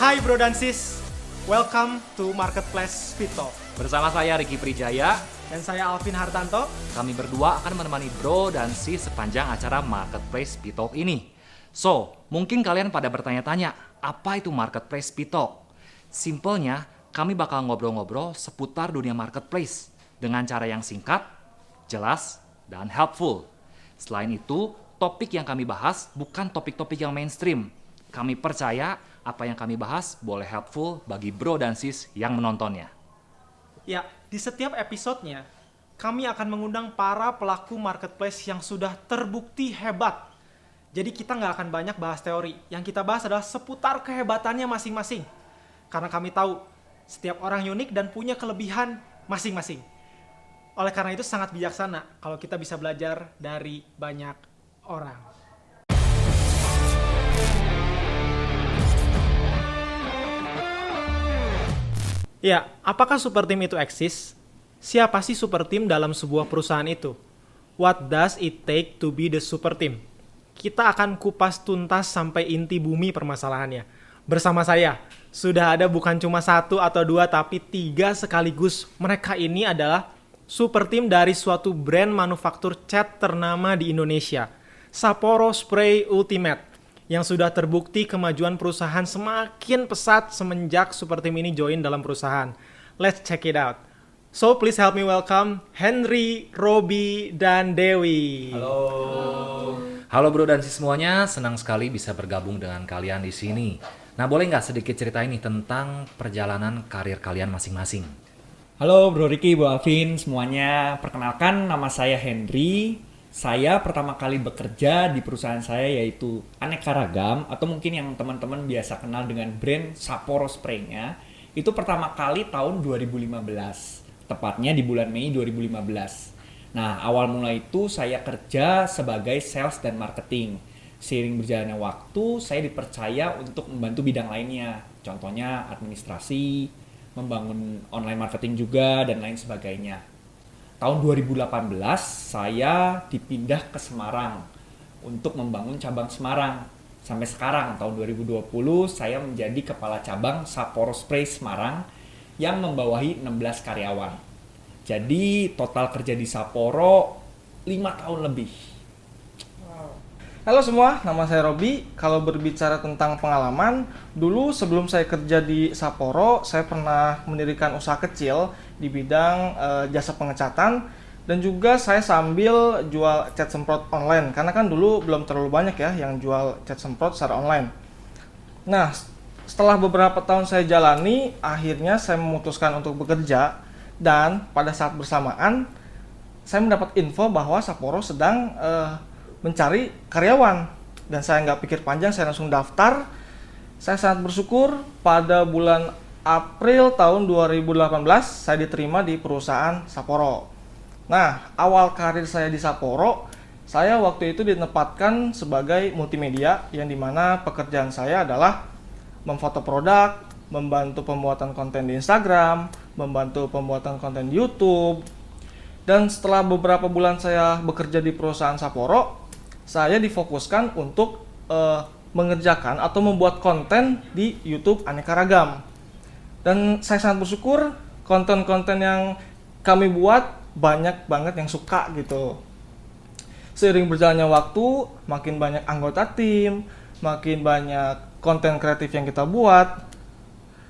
Hai bro dan sis, welcome to Marketplace Pito. Bersama saya Ricky Prijaya, Dan saya Alvin Hartanto. kami berdua akan menemani bro dan sis sepanjang acara Marketplace Pitalk ini. So, mungkin kalian pada bertanya-tanya, apa itu Marketplace Pitalk? Simpelnya, kami bakal ngobrol-ngobrol seputar dunia marketplace dengan cara yang singkat, jelas, dan helpful. Selain itu, topik yang kami bahas bukan topik-topik yang mainstream. Kami percaya apa yang kami bahas boleh helpful bagi bro dan sis yang menontonnya. Ya, di setiap episodenya, kami akan mengundang para pelaku marketplace yang sudah terbukti hebat. Jadi kita nggak akan banyak bahas teori. Yang kita bahas adalah seputar kehebatannya masing-masing. Karena kami tahu, setiap orang unik dan punya kelebihan masing-masing. Oleh karena itu sangat bijaksana kalau kita bisa belajar dari banyak orang. Ya, apakah super team itu eksis? Siapa sih super team dalam sebuah perusahaan itu? What does it take to be the super team? Kita akan kupas tuntas sampai inti bumi permasalahannya. Bersama saya, sudah ada bukan cuma 1 atau 2 tapi 3 sekaligus. Mereka ini adalah super team dari suatu brand manufaktur cat ternama di Indonesia, Sapporo Spray Ultimate, yang sudah terbukti kemajuan perusahaan semakin pesat semenjak super team ini join dalam perusahaan. Let's check it out. So please help me welcome Henry, Robi, dan Dewi. Halo bro dan sis semuanya, senang sekali bisa bergabung dengan kalian di sini. Nah, boleh nggak sedikit cerita ini tentang perjalanan karir kalian masing-masing? Halo Bro Ricky, Bro Alvin, semuanya. Perkenalkan, nama saya Henry. Saya pertama kali bekerja di perusahaan saya yaitu Aneka Ragam, atau mungkin yang teman-teman biasa kenal dengan brand Sapporo Spray-nya. Itu pertama kali tahun 2015, tepatnya di bulan Mei 2015. Nah, awal mula itu saya kerja sebagai sales dan marketing. Seiring berjalannya waktu, saya dipercaya untuk membantu bidang lainnya. Contohnya administrasi, membangun online marketing juga, dan lain sebagainya. Tahun 2018, saya dipindah ke Semarang untuk membangun cabang Semarang. Sampai sekarang, tahun 2020, saya menjadi kepala cabang Sapporo Spray Semarang yang membawahi 16 karyawan. Jadi, total kerja di Sapporo 5 tahun lebih. Halo semua, nama saya Robi. Kalau berbicara tentang pengalaman, dulu sebelum saya kerja di Sapporo, saya pernah mendirikan usaha kecil di bidang jasa pengecatan, dan juga saya sambil jual cat semprot online, karena kan dulu belum terlalu banyak ya yang jual cat semprot secara online. Nah, setelah beberapa tahun saya jalani, akhirnya saya memutuskan untuk bekerja, dan pada saat bersamaan saya mendapat info bahwa Sapporo sedang mencari karyawan, dan saya nggak pikir panjang, saya langsung daftar. Saya sangat bersyukur pada bulan April tahun 2018 saya diterima di perusahaan Sapporo. Nah, awal karir saya di Sapporo, saya waktu itu ditempatkan sebagai multimedia, yang dimana pekerjaan saya adalah memfoto produk, membantu pembuatan konten di Instagram, membantu pembuatan konten di YouTube. Dan setelah beberapa bulan saya bekerja di perusahaan Sapporo, saya difokuskan untuk mengerjakan atau membuat konten di YouTube Aneka Ragam. Dan saya sangat bersyukur konten-konten yang kami buat banyak banget yang suka gitu. Seiring berjalannya waktu, makin banyak anggota tim, makin banyak konten kreatif yang kita buat.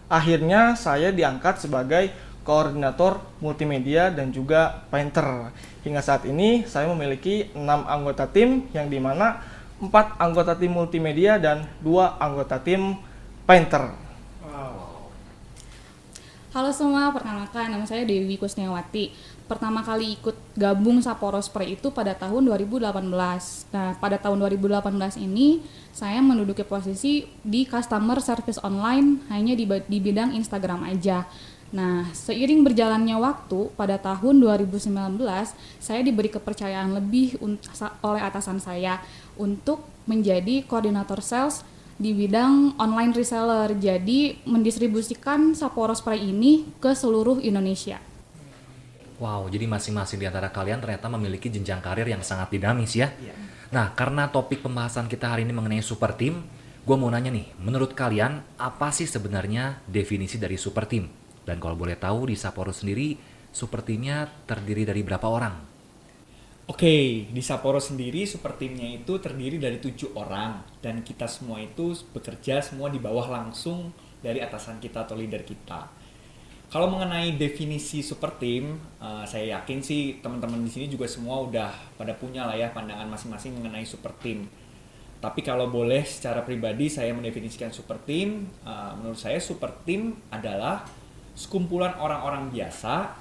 Akhirnya saya diangkat sebagai koordinator multimedia dan juga painter. Hingga saat ini saya memiliki 6 anggota tim, yang dimana 4 anggota tim multimedia dan 2 anggota tim painter. Halo semua, perkenalkan nama saya Dewi Kusniawati. Pertama kali ikut gabung Sapporo Spray itu pada tahun 2018. Nah, pada tahun 2018 ini saya menduduki posisi di customer service online hanya di bidang Instagram aja. Nah, seiring berjalannya waktu, pada tahun 2019, saya diberi kepercayaan lebih oleh atasan saya untuk menjadi koordinator sales di bidang online reseller. Jadi, mendistribusikan Sapporo Spray ini ke seluruh Indonesia. Wow, jadi masing-masing di antara kalian ternyata memiliki jenjang karir yang sangat dinamis ya. Nah, karena topik pembahasan kita hari ini mengenai super team, Gue mau nanya nih, menurut kalian apa sih sebenarnya definisi dari super team? Dan kalau boleh tahu di Sapporo sendiri, super teamnya terdiri dari berapa orang? Oke, di Sapporo sendiri super timnya itu terdiri dari 7 orang dan kita semua itu bekerja semua di bawah langsung dari atasan kita atau leader kita. Kalau mengenai definisi super tim, saya yakin sih teman-teman di sini juga semua udah pada punya lah ya pandangan masing-masing mengenai super tim. Tapi kalau boleh secara pribadi saya mendefinisikan super tim, menurut saya super tim adalah sekumpulan orang-orang biasa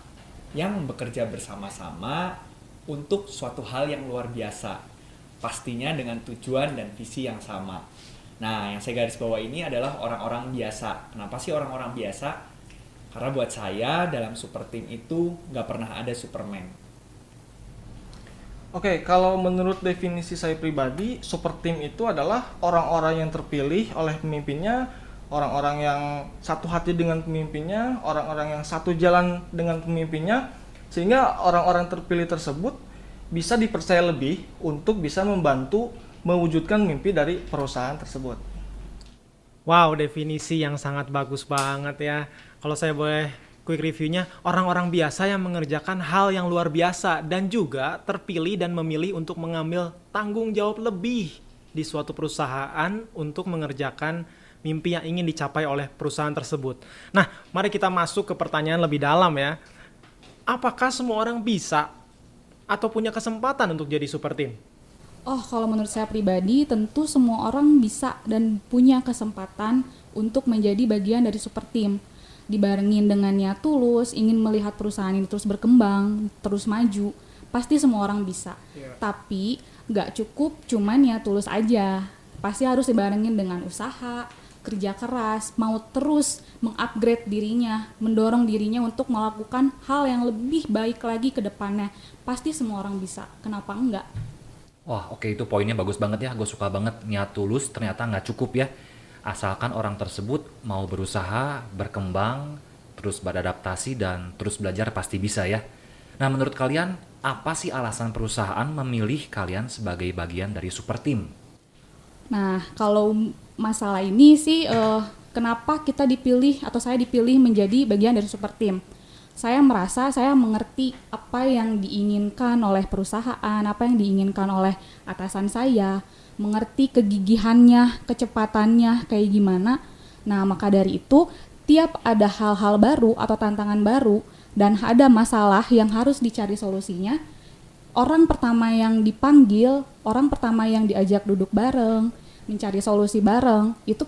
yang bekerja bersama-sama untuk suatu hal yang luar biasa. Pastinya dengan tujuan dan visi yang sama. Nah, yang saya garis bawah ini adalah orang-orang biasa. Kenapa sih orang-orang biasa? Karena buat saya dalam super team itu nggak pernah ada Superman. Oke, kalau menurut definisi saya pribadi, super team itu adalah orang-orang yang terpilih oleh pemimpinnya, orang-orang yang satu hati dengan pemimpinnya, orang-orang yang satu jalan dengan pemimpinnya, sehingga orang-orang terpilih tersebut bisa dipercaya lebih untuk bisa membantu mewujudkan mimpi dari perusahaan tersebut. Wow, definisi yang sangat bagus banget ya. Kalau saya boleh quick reviewnya, orang-orang biasa yang mengerjakan hal yang luar biasa dan juga terpilih dan memilih untuk mengambil tanggung jawab lebih di suatu perusahaan untuk mengerjakan mimpi yang ingin dicapai oleh perusahaan tersebut. Nah, mari kita masuk ke pertanyaan lebih dalam ya. Apakah semua orang bisa atau punya kesempatan untuk jadi super team? Oh, kalau menurut saya pribadi, tentu semua orang bisa dan punya kesempatan untuk menjadi bagian dari super team. Dibarengin dengan niat tulus, ingin melihat perusahaan ini terus berkembang, terus maju, pasti semua orang bisa. Tapi nggak cukup cuma niat tulus aja. Pasti harus dibarengin dengan usaha, kerja keras, mau terus mengupgrade dirinya, mendorong dirinya untuk melakukan hal yang lebih baik lagi ke depannya. Pasti semua orang bisa, kenapa enggak? Wah, oke, itu poinnya bagus banget ya. Gue suka banget, niat tulus ternyata nggak cukup ya. Asalkan orang tersebut mau berusaha, berkembang, terus beradaptasi, dan terus belajar pasti bisa ya. Nah, menurut kalian, apa sih alasan perusahaan memilih kalian sebagai bagian dari super team? Nah, kalau masalah ini sih kenapa kita dipilih atau saya dipilih menjadi bagian dari super team? Saya merasa saya mengerti apa yang diinginkan oleh perusahaan, apa yang diinginkan oleh atasan saya, mengerti kegigihannya, kecepatannya kayak gimana. Nah, maka dari itu tiap ada hal-hal baru atau tantangan baru dan ada masalah yang harus dicari solusinya, orang pertama yang dipanggil, orang pertama yang diajak duduk bareng, mencari solusi bareng, itu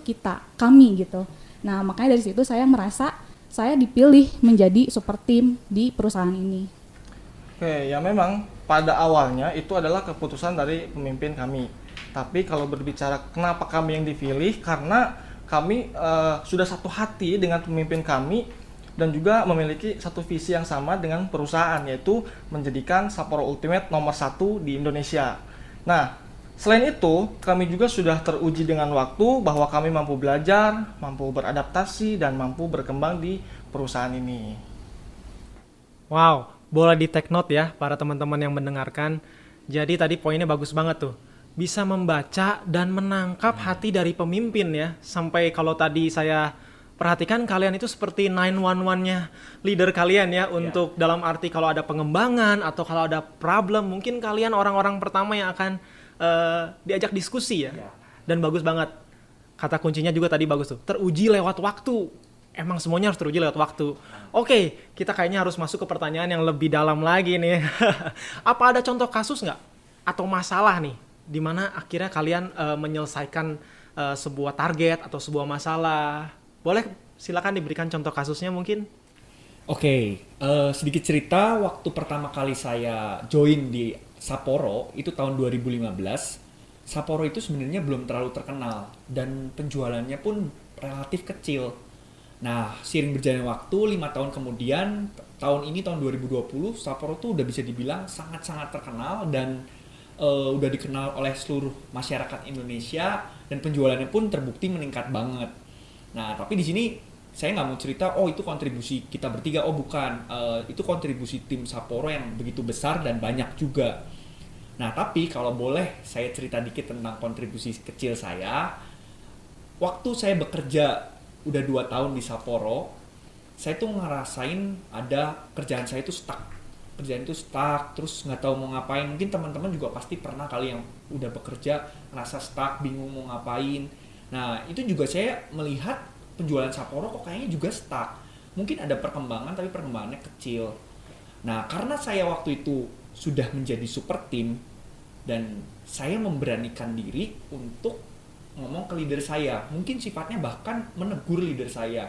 kami gitu. Nah, makanya dari situ saya merasa saya dipilih menjadi super team di perusahaan ini. Oke, ya memang pada awalnya itu adalah keputusan dari pemimpin kami. Tapi kalau berbicara kenapa kami yang dipilih, karena kami sudah satu hati dengan pemimpin kami dan juga memiliki satu visi yang sama dengan perusahaan, yaitu menjadikan Sapporo Ultimate nomor 1 di Indonesia. Nah, selain itu, kami juga sudah teruji dengan waktu bahwa kami mampu belajar, mampu beradaptasi, dan mampu berkembang di perusahaan ini. Wow, boleh di take note ya para teman-teman yang mendengarkan. Jadi tadi poinnya bagus banget tuh. Bisa membaca dan menangkap hati dari pemimpin ya. Sampai kalau tadi saya perhatikan kalian itu seperti 911-nya leader kalian ya. Untuk dalam arti kalau ada pengembangan atau kalau ada problem, mungkin kalian orang-orang pertama yang akan diajak diskusi ya. Dan bagus banget. Kata kuncinya juga tadi bagus tuh. Teruji lewat waktu. Emang semuanya harus teruji lewat waktu. Oke, kita kayaknya harus masuk ke pertanyaan yang lebih dalam lagi nih. Apa ada contoh kasus nggak? Atau masalah nih, di mana akhirnya kalian menyelesaikan sebuah target atau sebuah masalah? Boleh silakan diberikan contoh kasusnya mungkin? Oke, sedikit cerita waktu pertama kali saya join di Sapporo itu tahun 2015. Sapporo itu sebenarnya belum terlalu terkenal dan penjualannya pun relatif kecil. Nah, seiring berjalannya waktu, 5 tahun kemudian, tahun ini tahun 2020, Sapporo tuh udah bisa dibilang sangat-sangat terkenal dan udah dikenal oleh seluruh masyarakat Indonesia dan penjualannya pun terbukti meningkat banget. Nah, tapi di sini saya nggak mau cerita, oh itu kontribusi kita bertiga, oh bukan, itu kontribusi tim Sapporo yang begitu besar dan banyak juga. Nah, tapi kalau boleh saya cerita dikit tentang kontribusi kecil saya. waktu saya bekerja udah 2 tahun di Sapporo, saya tuh ngerasain ada kerjaan saya itu stuck. Kerjaan itu stuck, terus nggak tahu mau ngapain. Mungkin teman-teman juga pasti pernah kali yang udah bekerja ngerasa stuck, bingung mau ngapain. Nah, itu juga saya melihat penjualan Sapporo kok kayaknya juga stuck. Mungkin ada perkembangan tapi perkembangannya kecil. Nah, karena saya waktu itu sudah menjadi super team dan saya memberanikan diri untuk ngomong ke leader saya. Mungkin sifatnya bahkan menegur leader saya.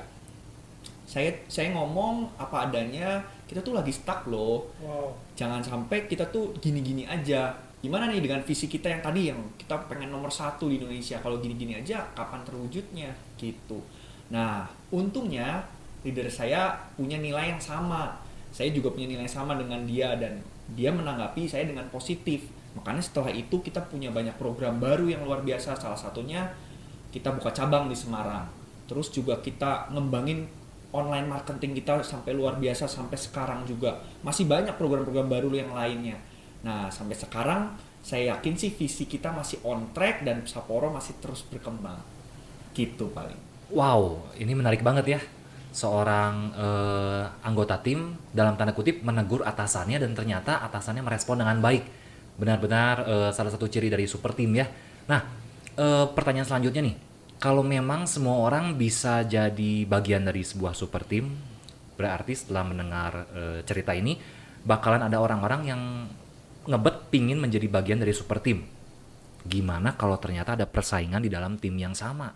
Saya ngomong apa adanya, kita tuh lagi stuck loh. Wow. Jangan sampai kita tuh gini-gini aja. Gimana nih dengan visi kita yang tadi yang kita pengen nomor 1 di Indonesia, kalau gini-gini aja kapan terwujudnya gitu. Nah, untungnya leader saya punya nilai yang sama. Saya juga punya nilai yang sama dengan dia dan dia menanggapi saya dengan positif. Makanya setelah itu kita punya banyak program baru yang luar biasa. Salah satunya kita buka cabang di Semarang. Terus juga kita ngembangin online marketing kita sampai luar biasa sampai sekarang juga. Masih banyak program-program baru yang lainnya. Nah, sampai sekarang saya yakin sih visi kita masih on track dan Sapporo masih terus berkembang. Gitu paling. Wow, ini menarik banget ya. Seorang anggota tim dalam tanda kutip menegur atasannya dan ternyata atasannya merespon dengan baik. Benar-benar salah satu ciri dari super team ya. Nah, pertanyaan selanjutnya nih. Kalau memang semua orang bisa jadi bagian dari sebuah super team, berarti setelah mendengar cerita ini bakalan ada orang-orang yang ngebet pingin menjadi bagian dari super team. Gimana kalau ternyata ada persaingan di dalam tim yang sama?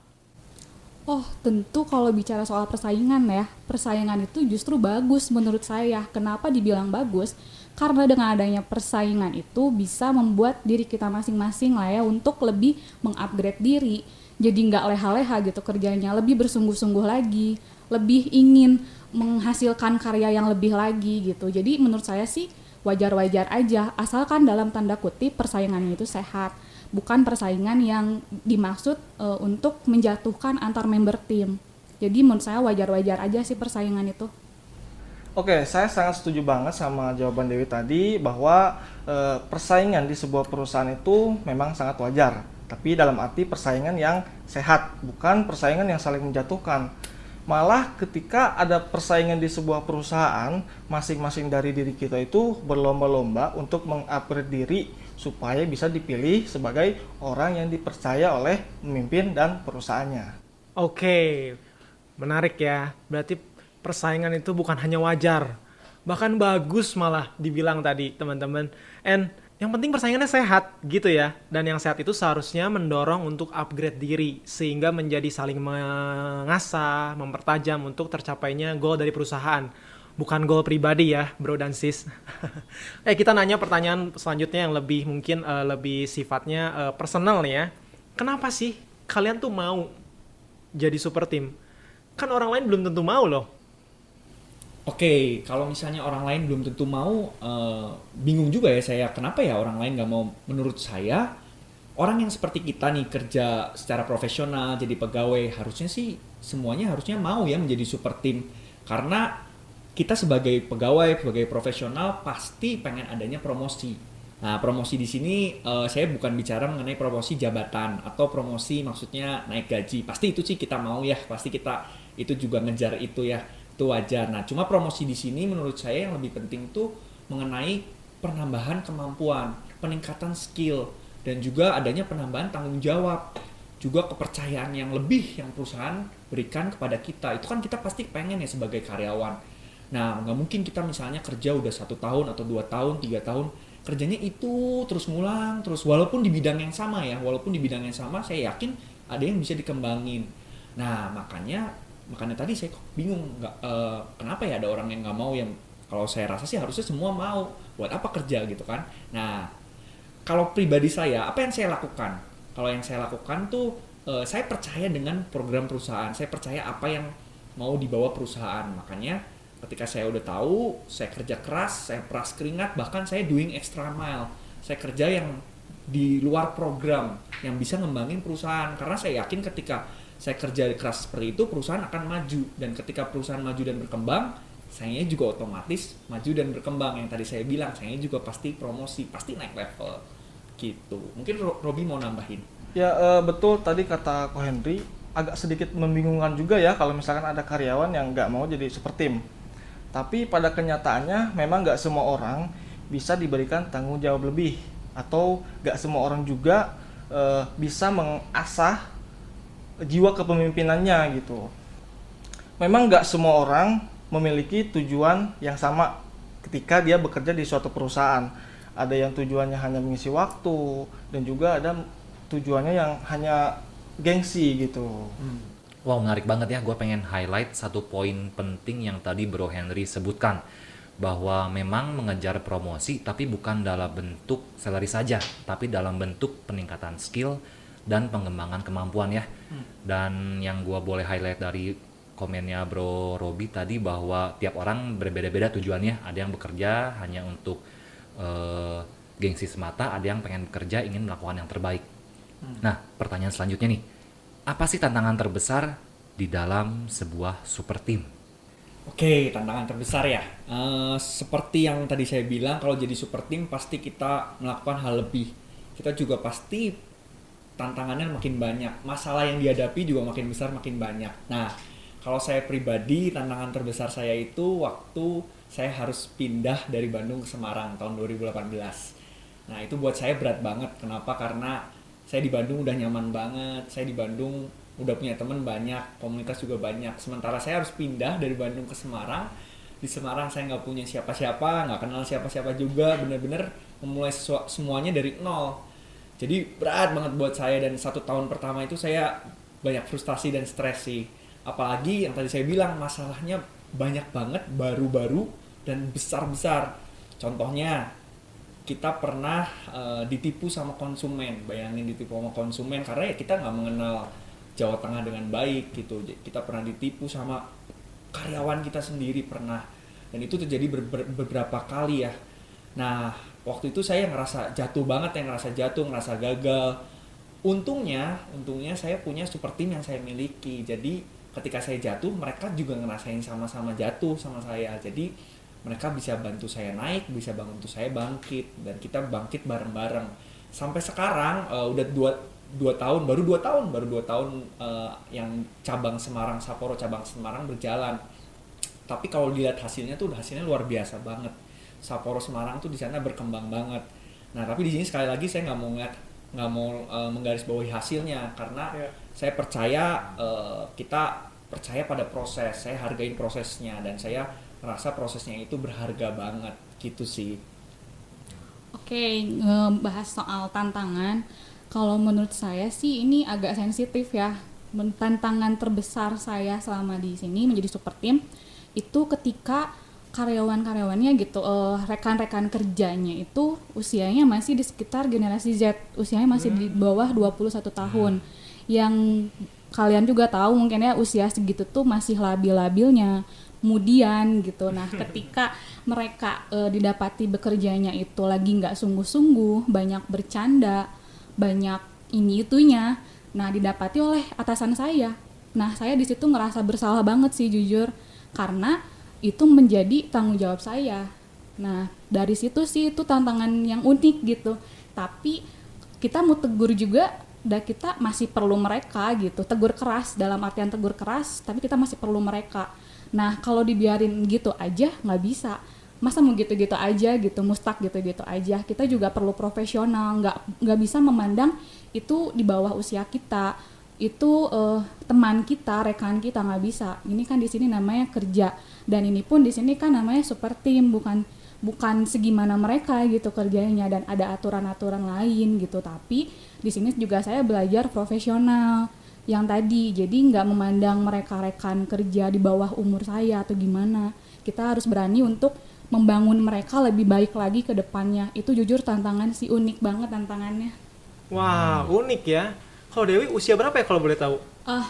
Oh, tentu kalau bicara soal persaingan ya, persaingan itu justru bagus menurut saya. Kenapa dibilang bagus? Karena dengan adanya persaingan itu bisa membuat diri kita masing-masing lah ya untuk lebih mengupgrade diri. Jadi nggak leha-leha gitu kerjanya, lebih bersungguh-sungguh lagi, lebih ingin menghasilkan karya yang lebih lagi gitu. Jadi menurut saya sih wajar-wajar aja, asalkan dalam tanda kutip persaingannya itu sehat. Bukan persaingan yang dimaksud untuk menjatuhkan antar member tim. Jadi menurut saya wajar-wajar aja sih persaingan itu. Oke, saya sangat setuju banget sama jawaban Dewi tadi bahwa persaingan di sebuah perusahaan itu memang sangat wajar. Tapi dalam arti persaingan yang sehat, bukan persaingan yang saling menjatuhkan. Malah ketika ada persaingan di sebuah perusahaan, masing-masing dari diri kita itu berlomba-lomba untuk mengupgrade diri supaya bisa dipilih sebagai orang yang dipercaya oleh pemimpin dan perusahaannya. Oke, menarik ya. Berarti persaingan itu bukan hanya wajar, bahkan bagus malah dibilang tadi teman-teman. And yang penting persaingannya sehat gitu ya. Dan yang sehat itu seharusnya mendorong untuk upgrade diri sehingga menjadi saling mengasah, mempertajam untuk tercapainya goal dari perusahaan. Bukan goal pribadi ya, bro dan sis. Kita nanya pertanyaan selanjutnya yang lebih mungkin lebih sifatnya personal nih ya. Kenapa sih kalian tuh mau jadi super team? Kan orang lain belum tentu mau loh. Oke, kalau misalnya orang lain belum tentu mau, bingung juga ya saya. Kenapa ya orang lain nggak mau? Menurut saya, orang yang seperti kita nih kerja secara profesional, jadi pegawai, harusnya sih semuanya harusnya mau ya menjadi super team. Karena kita sebagai pegawai, sebagai profesional pasti pengen adanya promosi. Nah, promosi di sini saya bukan bicara mengenai promosi jabatan atau promosi maksudnya naik gaji. Pasti itu sih kita mau ya, pasti kita itu juga ngejar itu ya. Itu wajar. Nah, cuma promosi di sini menurut saya yang lebih penting tuh mengenai penambahan kemampuan, peningkatan skill, dan juga adanya penambahan tanggung jawab, juga kepercayaan yang lebih yang perusahaan berikan kepada kita. Itu kan kita pasti pengen ya sebagai karyawan. Nah, nggak mungkin kita misalnya kerja udah 1 tahun atau 2 tahun, 3 tahun, kerjanya itu terus ngulang, terus walaupun di bidang yang sama ya, walaupun di bidang yang sama, saya yakin ada yang bisa dikembangin. Nah, makanya tadi saya kok bingung kenapa ya ada orang yang nggak mau, yang kalau saya rasa sih harusnya semua mau, buat apa kerja gitu kan. Nah, kalau pribadi saya, apa yang saya lakukan? Kalau yang saya lakukan tuh saya percaya dengan program perusahaan, saya percaya apa yang mau dibawa perusahaan. Makanya ketika saya udah tahu, saya kerja keras, saya peras keringat, bahkan saya doing extra mile, saya kerja yang di luar program yang bisa ngembangin perusahaan. Karena saya yakin ketika saya kerja keras seperti itu, perusahaan akan maju. Dan ketika perusahaan maju dan berkembang, saya juga otomatis maju dan berkembang. Yang tadi saya bilang, saya juga pasti promosi, pasti naik level. Gitu. Mungkin Robi mau nambahin. Ya betul tadi kata Ko Henry, agak sedikit membingungkan juga ya kalau misalkan ada karyawan yang nggak mau jadi super team. Tapi pada kenyataannya memang nggak semua orang bisa diberikan tanggung jawab lebih, atau nggak semua orang juga bisa mengasah jiwa kepemimpinannya gitu. Memang nggak semua orang memiliki tujuan yang sama ketika dia bekerja di suatu perusahaan. Ada yang tujuannya hanya mengisi waktu, dan juga ada tujuannya yang hanya gengsi gitu. Wow, menarik banget ya. Gue pengen highlight satu poin penting yang tadi Bro Henry sebutkan. Bahwa memang mengejar promosi tapi bukan dalam bentuk salary saja, tapi dalam bentuk peningkatan skill dan pengembangan kemampuan ya. Dan yang gue boleh highlight dari komennya Bro Robi tadi bahwa tiap orang berbeda-beda tujuannya. Ada yang bekerja hanya untuk gengsi semata, ada yang pengen bekerja ingin melakukan yang terbaik. Nah, pertanyaan selanjutnya nih, apa sih tantangan terbesar di dalam sebuah super team? Oke, tantangan terbesar ya. Seperti yang tadi saya bilang, kalau jadi super team pasti kita melakukan hal lebih. Kita juga pasti tantangannya makin banyak. Masalah yang dihadapi juga makin besar, makin banyak. Nah, kalau saya pribadi, tantangan terbesar saya itu waktu saya harus pindah dari Bandung ke Semarang tahun 2018. Nah, itu buat saya berat banget. Kenapa? Karena saya di Bandung udah nyaman banget. Saya di Bandung udah punya teman banyak, komunitas juga banyak. Sementara saya harus pindah dari Bandung ke Semarang. Di Semarang saya nggak punya siapa-siapa, nggak kenal siapa-siapa juga. Bener-bener memulai semuanya dari nol. Jadi berat banget buat saya, dan 1 tahun pertama itu saya banyak frustasi dan stres sih. Apalagi yang tadi saya bilang, masalahnya banyak banget, baru-baru dan besar-besar. Contohnya, kita pernah ditipu sama konsumen. Bayangin ditipu sama konsumen, karena ya kita nggak mengenal Jawa Tengah dengan baik gitu. Kita pernah ditipu sama karyawan kita sendiri pernah, dan itu terjadi beberapa kali ya. Nah, waktu itu saya ngerasa jatuh banget ya, ngerasa gagal. Untungnya saya punya super team yang saya miliki. Jadi ketika saya jatuh, mereka juga ngerasain sama-sama jatuh sama saya. Jadi mereka bisa bantu saya naik, bisa bantu saya bangkit, dan kita bangkit bareng-bareng. Sampai sekarang udah 2 tahun, baru 2 tahun yang cabang Semarang, Sapporo cabang Semarang berjalan. Tapi kalau dilihat hasilnya tuh hasilnya luar biasa banget. Sapporo Semarang tuh di sana berkembang banget. Nah, tapi di sini sekali lagi saya nggak mau menggarisbawahi hasilnya, karena saya percaya kita percaya pada proses. Saya hargain prosesnya, dan saya merasa prosesnya itu berharga banget gitu sih. Oke, ngebahas soal tantangan. Kalau menurut saya sih ini agak sensitif ya. Tantangan terbesar saya selama di sini menjadi super team itu ketika karyawan-karyawannya gitu, rekan-rekan kerjanya itu usianya masih di sekitar generasi Z, usianya masih di bawah 21 tahun. Yang kalian juga tahu mungkin ya, usia segitu tuh masih labil-labilnya, kemudian gitu. Nah, ketika mereka didapati bekerjanya itu lagi nggak sungguh-sungguh, banyak bercanda, banyak ini itunya, nah didapati oleh atasan saya. Nah, saya di situ ngerasa bersalah banget sih jujur, karena itu menjadi tanggung jawab saya. Nah, dari situ sih itu tantangan yang unik gitu. Tapi kita mau tegur juga, dan kita masih perlu mereka gitu. Tegur keras, dalam artian tegur keras, tapi kita masih perlu mereka. Nah, kalau dibiarin gitu aja nggak bisa. Masa mau gitu-gitu aja gitu, mustak gitu-gitu aja. Kita juga perlu profesional, nggak bisa memandang itu di bawah usia kita. Itu teman kita, rekan kita, nggak bisa. Ini kan di sini namanya kerja, dan ini pun di sini kan namanya super team, bukan segimana mereka gitu kerjanya, dan ada aturan-aturan lain gitu. Tapi di sini juga saya belajar profesional yang tadi, jadi nggak memandang mereka rekan kerja di bawah umur saya atau gimana. Kita harus berani untuk membangun mereka lebih baik lagi ke depannya. Itu jujur tantangan sih, unik banget tantangannya. Wah, unik ya. Kalau Dewi usia berapa ya kalau boleh tahu?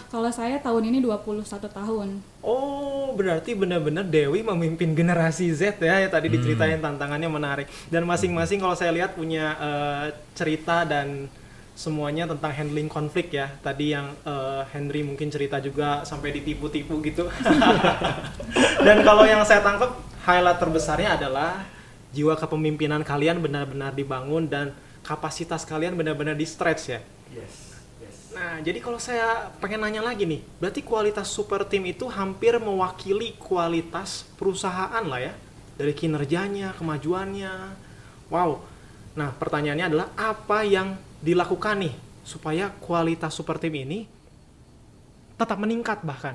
Kalau saya tahun ini 21 tahun. Oh, berarti benar-benar Dewi memimpin generasi Z ya. Tadi diceritain tantangannya menarik. Dan masing-masing kalau saya lihat punya cerita dan semuanya tentang handling konflik ya. Tadi yang Henry mungkin cerita juga sampai ditipu-tipu gitu. Dan kalau yang saya tangkap, highlight terbesarnya adalah jiwa kepemimpinan kalian benar-benar dibangun dan kapasitas kalian benar-benar di stretch ya. Yes. Nah, jadi kalau saya pengen nanya lagi nih, berarti kualitas super team itu hampir mewakili kualitas perusahaan lah ya, dari kinerjanya, kemajuannya. Wow. Nah, pertanyaannya adalah apa yang dilakukan nih supaya kualitas super team ini tetap meningkat bahkan?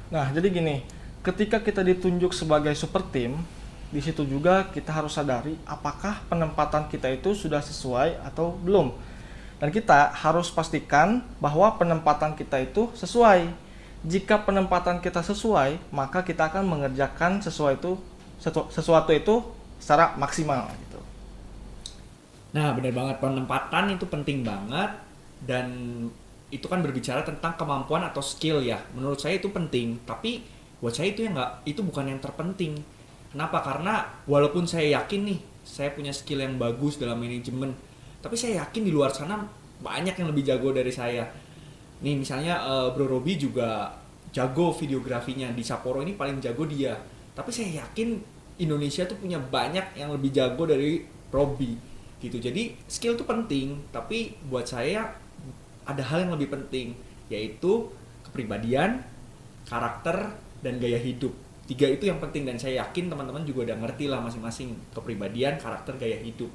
Nah, jadi gini, ketika kita ditunjuk sebagai super team, di situ juga kita harus sadari apakah penempatan kita itu sudah sesuai atau belum. Dan kita harus pastikan bahwa penempatan kita itu sesuai. Jika penempatan kita sesuai, maka kita akan mengerjakan sesuatu itu secara maksimal gitu. Nah, benar banget, penempatan itu penting banget, dan itu kan berbicara tentang kemampuan atau skill ya. Menurut saya itu penting, tapi buat saya itu bukan yang terpenting. Kenapa? Karena walaupun saya yakin nih, saya punya skill yang bagus dalam manajemen, tapi saya yakin di luar sana banyak yang lebih jago dari saya. Nih misalnya Bro Robi juga jago videografinya, di Sapporo ini paling jago dia. Tapi saya yakin Indonesia tuh punya banyak yang lebih jago dari Robi gitu. Jadi skill tuh penting, tapi buat saya ada hal yang lebih penting, yaitu kepribadian, karakter, dan gaya hidup. 3 itu yang penting, dan saya yakin teman-teman juga udah ngerti lah masing-masing, kepribadian, karakter, gaya hidup.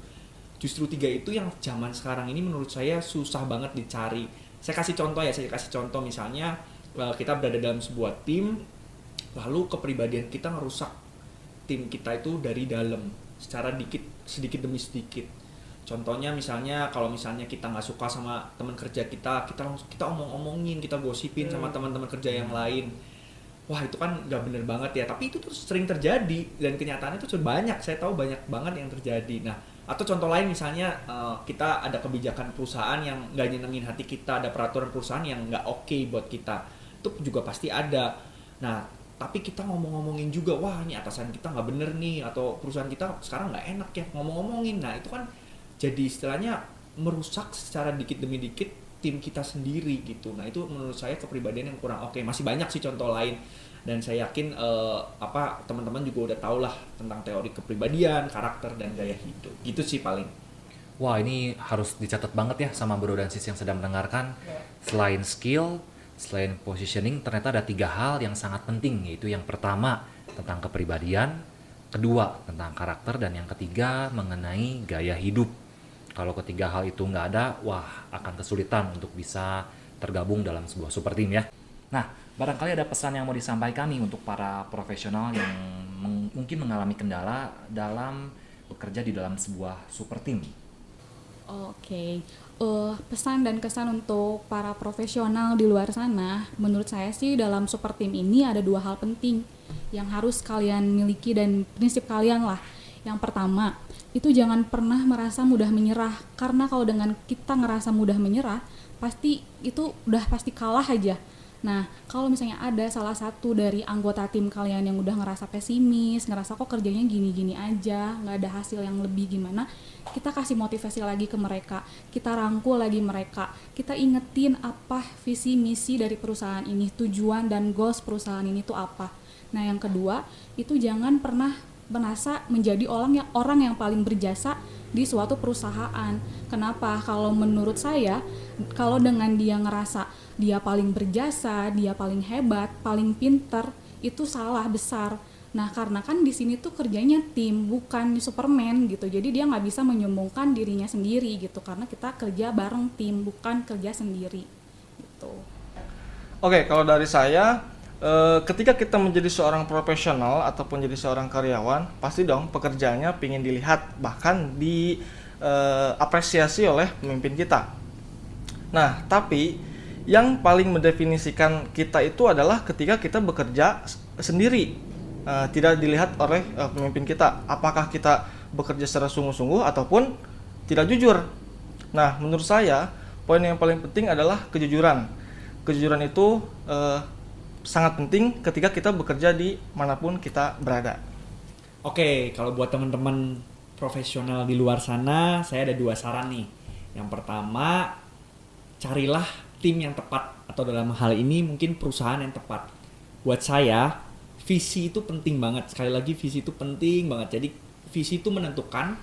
Justru 3 itu yang zaman sekarang ini menurut saya susah banget dicari. Saya kasih contoh misalnya kita berada dalam sebuah tim, lalu kepribadian kita ngerusak tim kita itu dari dalam secara sedikit demi sedikit. Contohnya misalnya kalau misalnya kita nggak suka sama teman kerja kita omong-omongin, kita gosipin sama teman-teman kerja yang lain. Wah, itu kan nggak bener banget ya, tapi itu tuh sering terjadi, dan kenyataannya itu banyak, saya tahu banyak banget yang terjadi. Nah, atau contoh lain misalnya kita ada kebijakan perusahaan yang nggak nyenengin hati kita, ada peraturan perusahaan yang nggak oke buat kita, itu juga pasti ada. Nah, tapi kita ngomong-ngomongin juga, wah ini atasan kita nggak bener nih, atau perusahaan kita sekarang nggak enak ya, ngomong-ngomongin. Nah, itu kan jadi istilahnya merusak secara dikit demi dikit tim kita sendiri gitu. Nah, itu menurut saya kepribadian yang kurang oke. Masih banyak sih contoh lain, dan saya yakin teman-teman juga udah tau lah tentang teori kepribadian, karakter, dan gaya hidup. Gitu sih paling. Wah, ini harus dicatat banget ya sama Bro dan Sis yang sedang mendengarkan. Selain skill, selain positioning, ternyata ada 3 hal yang sangat penting, yaitu yang pertama tentang kepribadian, kedua tentang karakter, dan yang ketiga mengenai gaya hidup. Kalau ketiga hal itu nggak ada, wah akan kesulitan untuk bisa tergabung dalam sebuah super team ya. Nah, barangkali ada pesan yang mau disampaikan nih untuk para profesional yang mungkin mengalami kendala dalam bekerja di dalam sebuah super team. Oke, pesan dan kesan untuk para profesional di luar sana, menurut saya sih dalam super team ini ada 2 hal penting yang harus kalian miliki dan prinsip kalian lah. Yang pertama, itu jangan pernah merasa mudah menyerah, karena kalau dengan kita ngerasa mudah menyerah, pasti pasti kalah aja. Nah, kalau misalnya ada salah satu dari anggota tim kalian yang udah ngerasa pesimis, ngerasa kok kerjanya gini-gini aja, nggak ada hasil yang lebih gimana, kita kasih motivasi lagi ke mereka, kita rangkul lagi mereka, kita ingetin apa visi misi dari perusahaan ini, tujuan dan goals perusahaan ini tuh apa. Nah, yang kedua, itu jangan pernah merasa menjadi orang yang paling berjasa di suatu perusahaan. Kenapa? Kalau menurut saya, kalau dengan dia ngerasa dia paling berjasa, dia paling hebat, paling pinter, itu salah besar. Nah, karena kan di sini tuh kerjanya tim, bukan Superman gitu. Jadi dia nggak bisa menyombongkan dirinya sendiri gitu, karena kita kerja bareng tim, bukan kerja sendiri gitu. Oke, kalau dari saya, ketika kita menjadi seorang profesional ataupun jadi seorang karyawan, pasti dong pekerjaannya pingin dilihat, bahkan diapresiasi oleh pemimpin kita. Nah, tapi yang paling mendefinisikan kita itu adalah ketika kita bekerja sendiri, tidak dilihat oleh pemimpin kita, apakah kita bekerja secara sungguh-sungguh ataupun tidak jujur. Nah, menurut saya poin yang paling penting adalah kejujuran. Kejujuran itu sangat penting ketika kita bekerja di manapun kita berada. Oke, kalau buat teman-teman profesional di luar sana, saya ada 2 saran nih. Yang pertama, carilah tim yang tepat, atau dalam hal ini mungkin perusahaan yang tepat. Buat saya, visi itu penting banget. Sekali lagi, visi itu penting banget. Jadi visi itu menentukan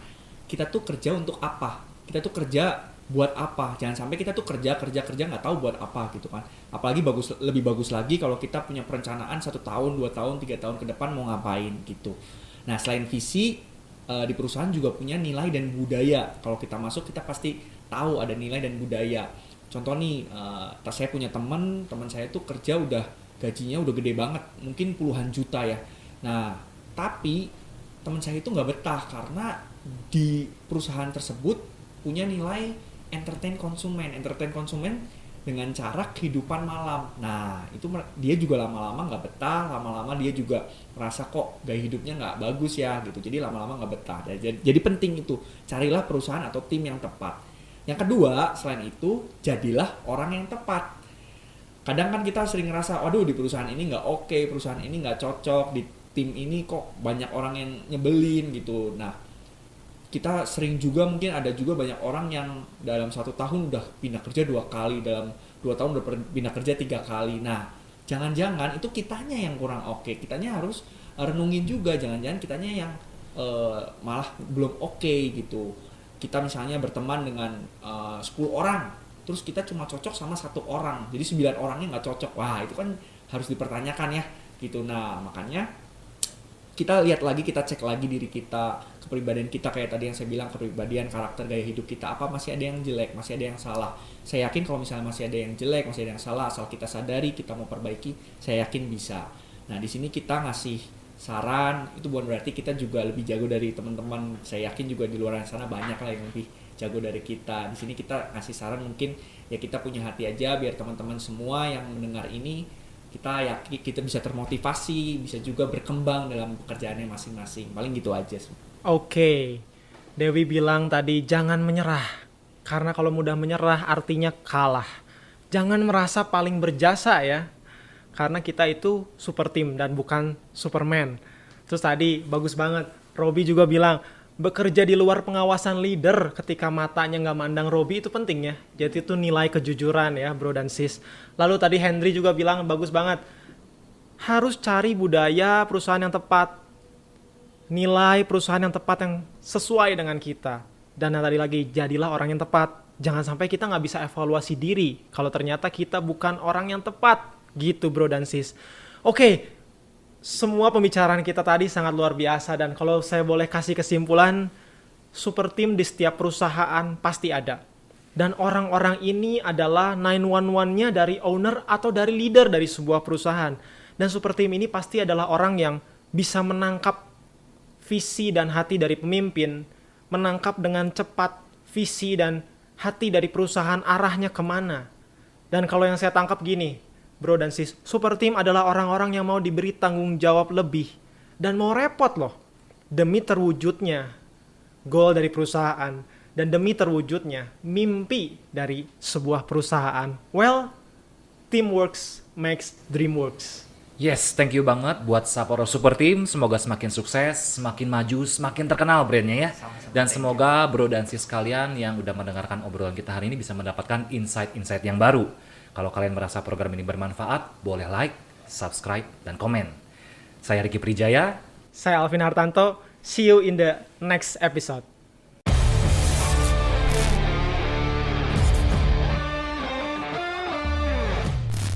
kita tuh kerja untuk apa. Kita tuh kerja buat apa. Jangan sampai kita tuh kerja nggak tahu buat apa gitu kan. Apalagi lebih bagus lagi kalau kita punya perencanaan 1 tahun, 2 tahun, 3 tahun ke depan mau ngapain gitu. Nah, selain visi, di perusahaan juga punya nilai dan budaya. Kalau kita masuk, kita pasti tahu ada nilai dan budaya. Contoh nih, saya punya teman saya tuh kerja gajinya udah gede banget, mungkin puluhan juta ya. Nah, tapi teman saya itu nggak betah karena di perusahaan tersebut punya nilai entertain konsumen dengan cara kehidupan malam. Nah, itu dia juga lama-lama nggak betah, lama-lama dia juga merasa kok gaya hidupnya nggak bagus ya gitu. Jadi lama-lama nggak betah. Jadi penting itu, carilah perusahaan atau tim yang tepat. Yang kedua, selain itu, jadilah orang yang tepat. Kadang kan kita sering ngerasa, waduh di perusahaan ini nggak oke, perusahaan ini nggak cocok, di tim ini kok banyak orang yang nyebelin gitu. Nah, kita sering juga mungkin ada juga banyak orang yang dalam 1 tahun udah pindah kerja 2 kali, dalam 2 tahun udah pindah kerja 3 kali. Nah, jangan-jangan itu kitanya yang kurang oke. Kitanya harus renungin juga, jangan-jangan kitanya yang malah belum oke gitu. Kita misalnya berteman dengan 10 orang, terus kita cuma cocok sama 1 orang, jadi 9 orangnya nggak cocok. Wah, itu kan harus dipertanyakan ya gitu. Nah, makanya kita lihat lagi, kita cek lagi diri kita, kepribadian kita, kayak tadi yang saya bilang, kepribadian, karakter, gaya hidup kita, apa masih ada yang jelek, masih ada yang salah. Saya yakin kalau misalnya masih ada yang jelek, masih ada yang salah, asal kita sadari, kita mau perbaiki, saya yakin bisa. Nah, di sini kita ngasih saran, itu bukan berarti kita juga lebih jago dari teman-teman. Saya yakin juga di luar sana banyak lah yang lebih jago dari kita. Di sini kita ngasih saran, mungkin ya kita punya hati aja biar teman-teman semua yang mendengar ini, kita yakin kita bisa termotivasi, bisa juga berkembang dalam pekerjaannya masing-masing. Paling gitu aja. Oke, Dewi bilang tadi jangan menyerah. Karena kalau mudah menyerah artinya kalah. Jangan merasa paling berjasa ya. Karena kita itu super team dan bukan Superman. Terus tadi bagus banget, Robi juga bilang, bekerja di luar pengawasan leader ketika matanya nggak mandang Robi itu penting ya. Jadi itu nilai kejujuran ya bro dan sis. Lalu tadi Henry juga bilang bagus banget. Harus cari budaya perusahaan yang tepat. Nilai perusahaan yang tepat yang sesuai dengan kita. Dan yang tadi lagi, jadilah orang yang tepat. Jangan sampai kita nggak bisa evaluasi diri kalau ternyata kita bukan orang yang tepat. Gitu bro dan sis. Oke, semua pembicaraan kita tadi sangat luar biasa, dan kalau saya boleh kasih kesimpulan, super team di setiap perusahaan pasti ada. Dan orang-orang ini adalah 911-nya dari owner atau dari leader dari sebuah perusahaan. Dan super team ini pasti adalah orang yang bisa menangkap visi dan hati dari pemimpin, menangkap dengan cepat visi dan hati dari perusahaan arahnya kemana. Dan kalau yang saya tangkap gini, bro dan sis, super team adalah orang-orang yang mau diberi tanggung jawab lebih dan mau repot loh demi terwujudnya goal dari perusahaan dan demi terwujudnya mimpi dari sebuah perusahaan. Well, teamworks makes dream works. Yes, thank you banget buat Sapporo Super Team. Semoga semakin sukses, semakin maju, semakin terkenal brandnya ya. Dan semoga bro dan sis kalian yang udah mendengarkan obrolan kita hari ini bisa mendapatkan insight-insight yang baru. Kalau kalian merasa program ini bermanfaat, boleh like, subscribe, dan komen. Saya Ricky Prijaya. Saya Alvin Hartanto. See you in the next episode.